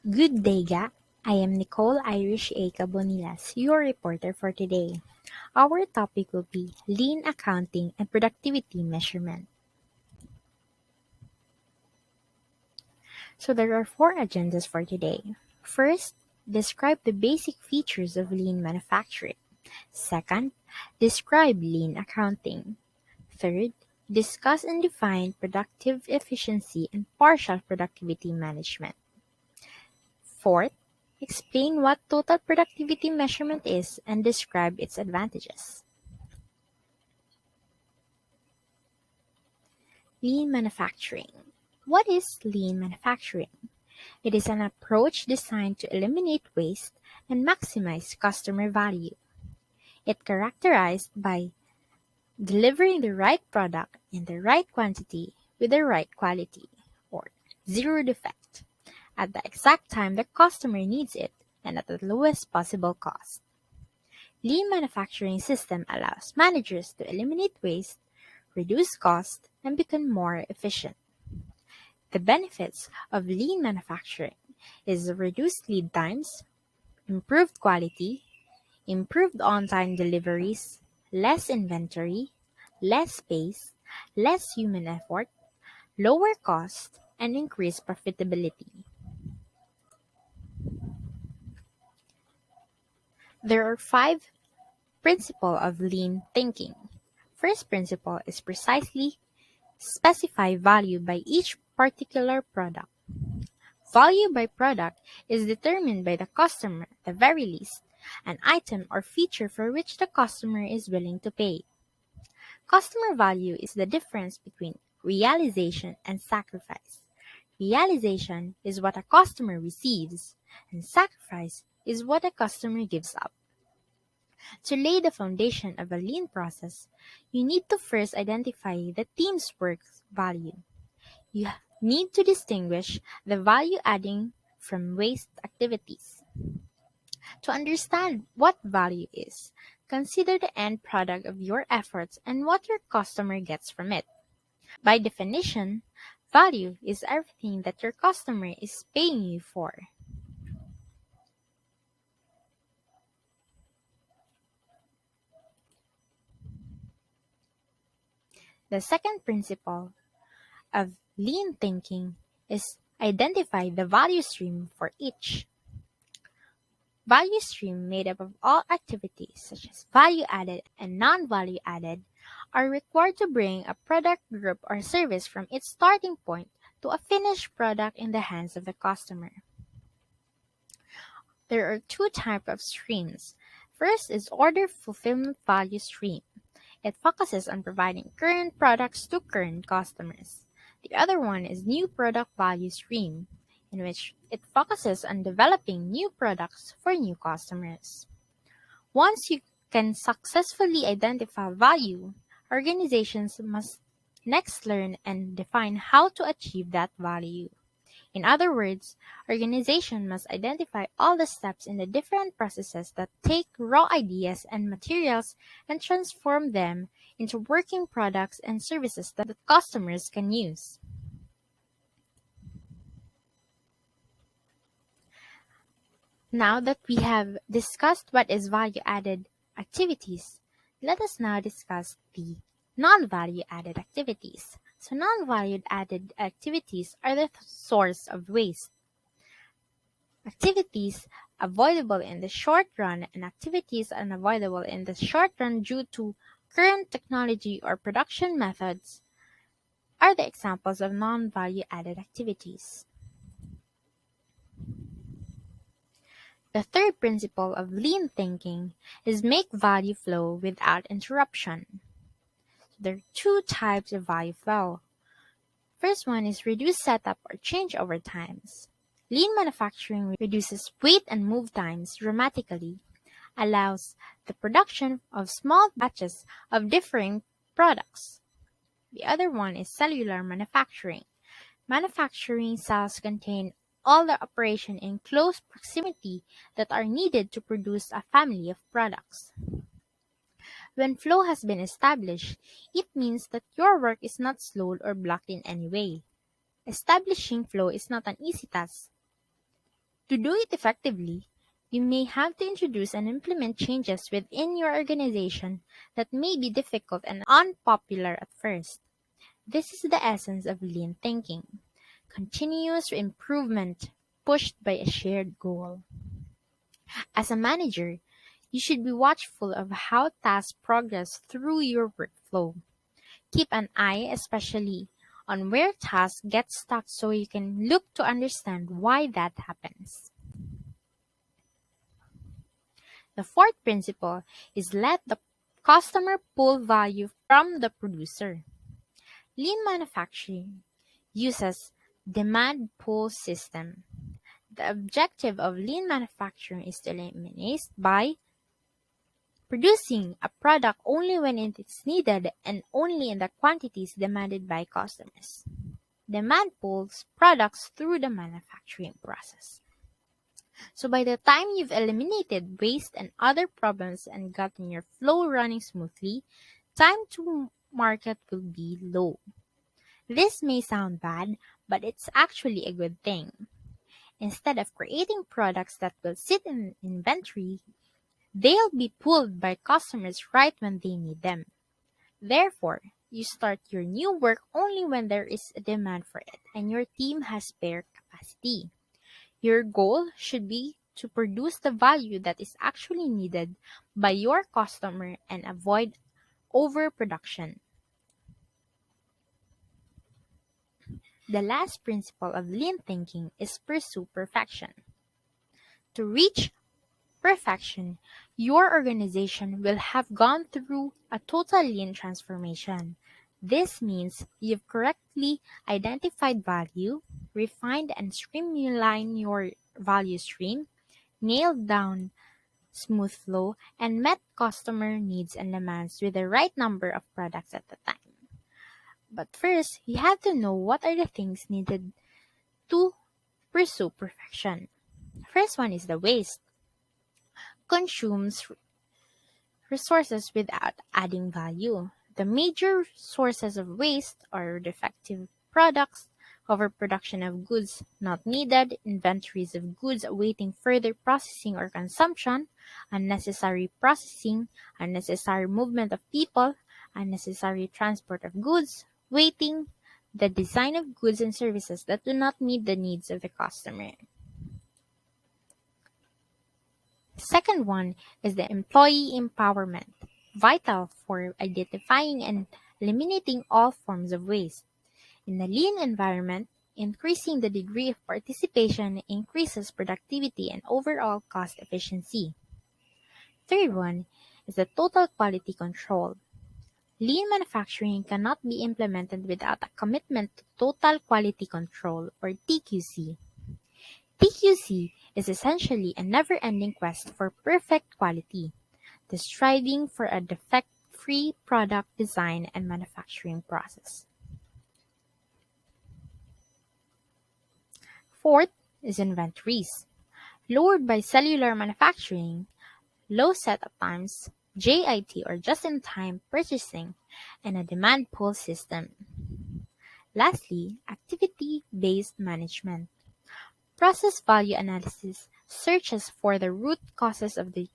Good day, Ga. I am Nicole Irish A. Cabonilas, your reporter for today. Our topic will be lean accounting and productivity measurement. So there are four agendas for today. First, describe the basic features of lean manufacturing. Second, describe lean accounting. Third, discuss and define productive efficiency and partial productivity management. Fourth, explain what total productivity measurement is and describe its advantages. Lean manufacturing. What is lean manufacturing? It is an approach designed to eliminate waste and maximize customer value. It characterized by delivering the right product in the right quantity with the right quality, or zero defect, at the exact time the customer needs it and at the lowest possible cost. Lean manufacturing system allows managers to eliminate waste, reduce cost, and become more efficient. The benefits of lean manufacturing is reduced lead times, improved quality, improved on-time deliveries, less inventory, less space, less human effort, lower cost, and increased profitability. There are five principles of lean thinking. First principle is precisely specify value by each particular product. Value by product is determined by the customer, at the very least, an item or feature for which the customer is willing to pay. Customer value is the difference between realization and sacrifice. Realization is what a customer receives, and sacrifice is what a customer gives up. To lay the foundation of a lean process, you need to first identify the team's work value. You need to distinguish the value adding from waste activities. To understand what value is, consider the end product of your efforts and what your customer gets from it. By definition, value is everything that your customer is paying you for. The second principle of lean thinking is identify the value stream for each. Value stream made up of all activities such as value added and non-value added are required to bring a product group or service from its starting point to a finished product in the hands of the customer. There are two types of streams. First is order fulfillment value stream. It focuses on providing current products to current customers. The other one is new product value stream, in which it focuses on developing new products for new customers. Once you can successfully identify value, organizations must next learn and define how to achieve that value. In other words, organization must identify all the steps in the different processes that take raw ideas and materials and transform them into working products and services that customers can use. Now that we have discussed what is value-added activities, let us now discuss the non-value added activities. So non-value added activities are the source of waste. Activities avoidable in the short run and activities unavoidable in the short run due to current technology or production methods are the examples of non-value added activities. The third principle of lean thinking is make value flow without interruption. There are two types of value flow. First one is reduce setup or changeover times. Lean manufacturing reduces wait and move times dramatically, allows the production of small batches of differing products. The other one is cellular manufacturing. Manufacturing cells contain all the operation in close proximity that are needed to produce a family of products. When flow has been established, it means that your work is not slowed or blocked in any way. Establishing flow is not an easy task. To do it effectively, you may have to introduce and implement changes within your organization that may be difficult and unpopular at first. This is the essence of lean thinking: continuous improvement pushed by a shared goal. As a manager, you should be watchful of how tasks progress through your workflow. Keep an eye especially on where tasks get stuck so you can look to understand why that happens. The fourth principle is let the customer pull value from the producer. Lean manufacturing uses demand pull system. The objective of lean manufacturing is to eliminate by producing a product only when it is needed and only in the quantities demanded by customers. Demand pulls products through the manufacturing process. So by the time you've eliminated waste and other problems and gotten your flow running smoothly, time to market will be low. This may sound bad, but it's actually a good thing. Instead of creating products that will sit in inventory, they'll be pulled by customers right when they need them. Therefore, you start your new work only when there is a demand for it and your team has spare capacity. Your goal should be to produce the value that is actually needed by your customer and avoid overproduction. The last principle of lean thinking is pursue perfection. To reach perfection, your organization will have gone through a total lean transformation. This means you've correctly identified value, refined and streamlined your value stream, nailed down smooth flow, and met customer needs and demands with the right number of products at the time. But first, you have to know what are the things needed to pursue perfection. First one is the waste. Consumes resources without adding value. The major sources of waste are defective products, overproduction of goods not needed, inventories of goods awaiting further processing or consumption, unnecessary processing, unnecessary movement of people, unnecessary transport of goods, waiting, the design of goods and services that do not meet the needs of the customer. Second one is the employee empowerment, vital for identifying and eliminating all forms of waste. In the lean environment, increasing the degree of participation increases productivity and overall cost efficiency. Third one is the total quality control. Lean manufacturing cannot be implemented without a commitment to total quality control or TQC. TQC is essentially a never-ending quest for perfect quality, the striving for a defect-free product design and manufacturing process. Fourth is inventories. Lowered by cellular manufacturing, low setup times, JIT or just-in-time purchasing, and a demand pull system. Lastly, activity-based management. Process value analysis searches for the root causes of the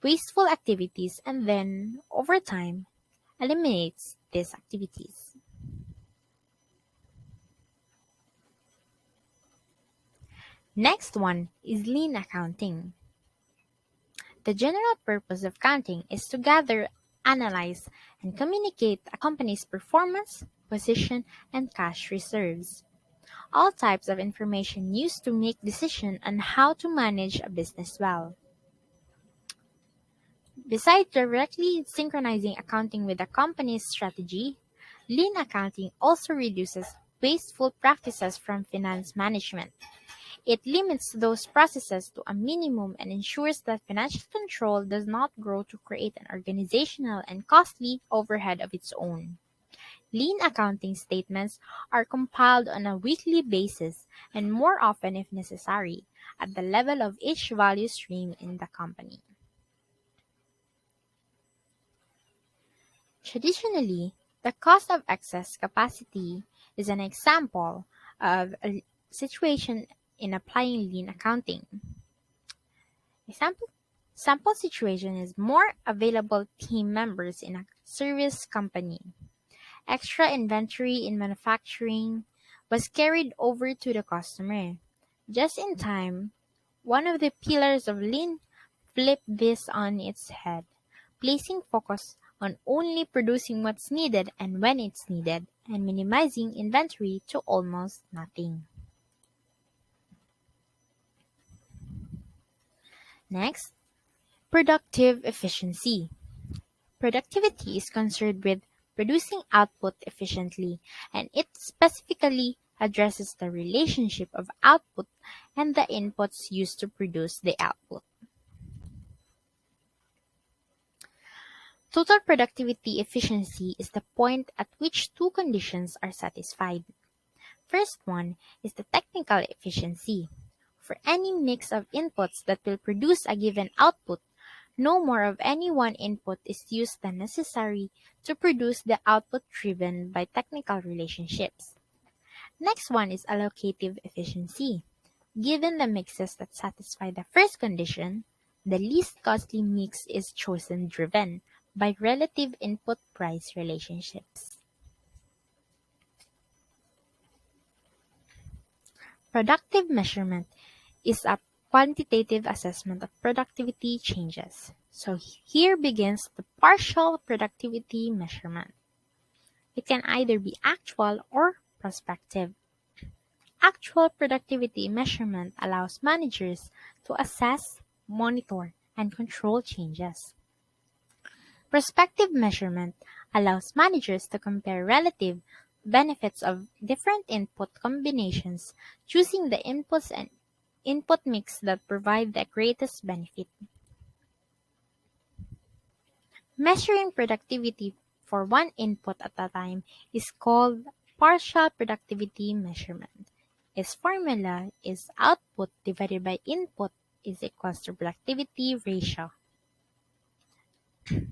wasteful activities and then, over time, eliminates these activities. Next one is lean accounting. The general purpose of accounting is to gather, analyze, and communicate a company's performance, position, and cash reserves. All types of information used to make decisions on how to manage a business well. Besides directly synchronizing accounting with a company's strategy, lean accounting also reduces wasteful practices from finance management. It limits those processes to a minimum and ensures that financial control does not grow to create an organizational and costly overhead of its own. Lean accounting statements are compiled on a weekly basis and more often if necessary at the level of each value stream in the company. Traditionally, the cost of excess capacity is an example of a situation in applying lean accounting. Example Sample situation is more available team members in a service company. Extra inventory in manufacturing was carried over to the customer. Just in time, one of the pillars of lean flipped this on its head, placing focus on only producing what's needed and when it's needed, and minimizing inventory to almost nothing. Next, productive efficiency. Productivity is concerned with producing output efficiently, and it specifically addresses the relationship of output and the inputs used to produce the output. Total productivity efficiency is the point at which two conditions are satisfied. First one is the technical efficiency. For any mix of inputs that will produce a given output, no more of any one input is used than necessary to produce the output driven by technical relationships. Next one is allocative efficiency. Given the mixes that satisfy the first condition, the least costly mix is chosen driven by relative input price relationships. Productive measurement is a quantitative assessment of productivity changes. So here begins the partial productivity measurement. It can either be actual or prospective. Actual productivity measurement allows managers to assess, monitor, and control changes. Prospective measurement allows managers to compare relative benefits of different input combinations, choosing the inputs and input mix that provide the greatest benefit. Measuring productivity for one input at a time is called partial productivity measurement. Its formula is output divided by input is equals to productivity ratio.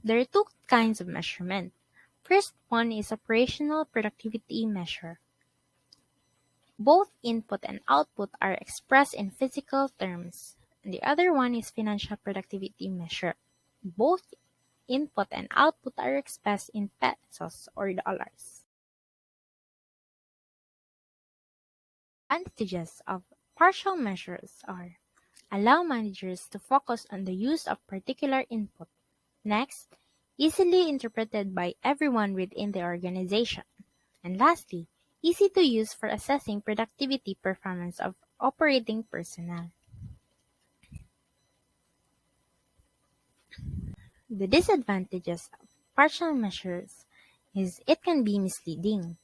There are two kinds of measurement. First one is operational productivity measure. Both input and output are expressed in physical terms. And the other one is financial productivity measure. Both input and output are expressed in pesos or dollars. Advantages of partial measures are allow managers to focus on the use of particular input. Next, easily interpreted by everyone within the organization. And lastly, easy to use for assessing productivity performance of operating personnel. The disadvantages of partial measures is it can be misleading.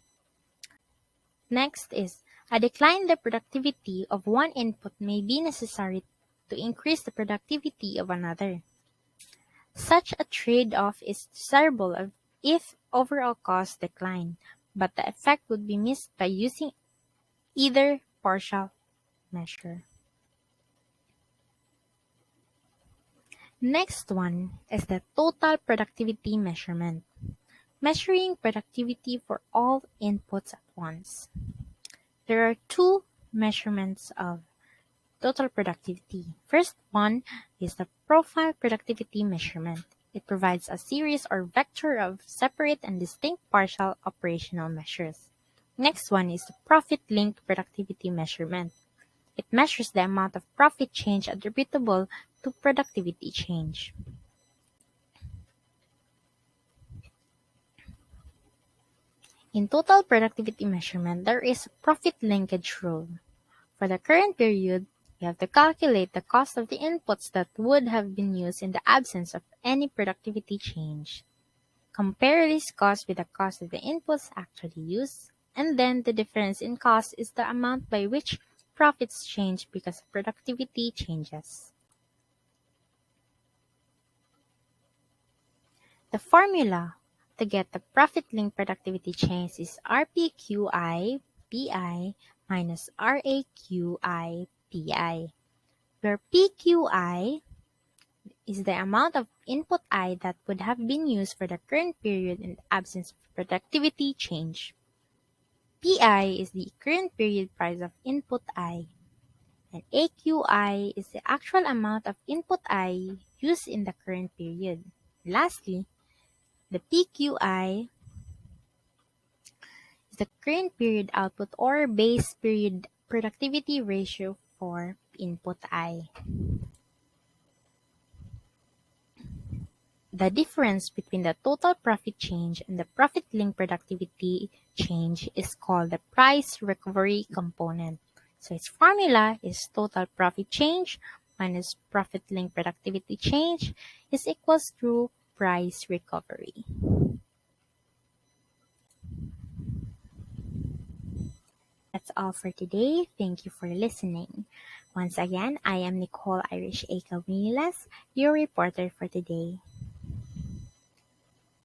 Next is a decline in the productivity of one input may be necessary to increase the productivity of another. Such a trade-off is desirable if overall costs decline, but the effect would be missed by using either partial measure. Next one is the total productivity measurement, measuring productivity for all inputs at once. There are two measurements of total productivity. First one is the profile productivity measurement. It provides a series or vector of separate and distinct partial operational measures. Next one is the profit-linked productivity measurement. It measures the amount of profit change attributable to productivity change. In total productivity measurement, there is a profit linkage rule. For the current period, you have to calculate the cost of the inputs that would have been used in the absence of any productivity change. Compare this cost with the cost of the inputs actually used, and then the difference in cost is the amount by which profits change because of productivity changes. The formula to get the profit-linked productivity change is RPQI PI minus RAQI PI, where PQI is the amount of input I that would have been used for the current period in the absence of productivity change. PI is the current period price of input I. And AQI is the actual amount of input I used in the current period. Lastly, the PQI is the current period output or base period productivity ratio for input I. The difference between the total profit change and the profit-linked productivity change is called the price recovery component. So its formula is total profit change minus profit-linked productivity change is equals to price recovery. That's all for today. Thank you for listening. Once again, I am Nicole Irish Aka Winilas, your reporter for today.